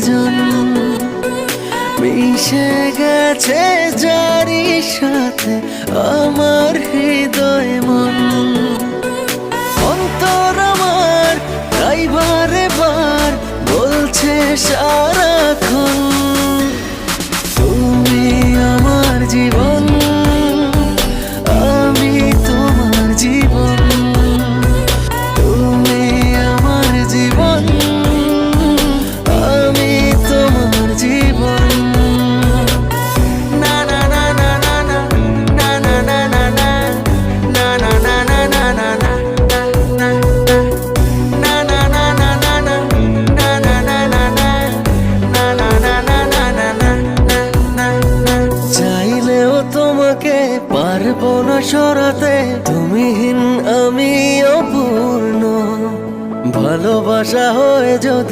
জন মিশে গেছে যারি সাথে আমার হৃদয় মন। অন্তর আমার তাই বারে বার বলছে সারাক্ষণ তুমি আমার জীবন, আমি তোমার জীবন। তুমি আমার জীবন, আমি তোমার জীবন। না না না না না না না না না না না না না না না না না না তোমাকে পারবো না সরাতে, তুমিহীন আমি অপূর্ণ। ভালোবাসা হয়ে যদি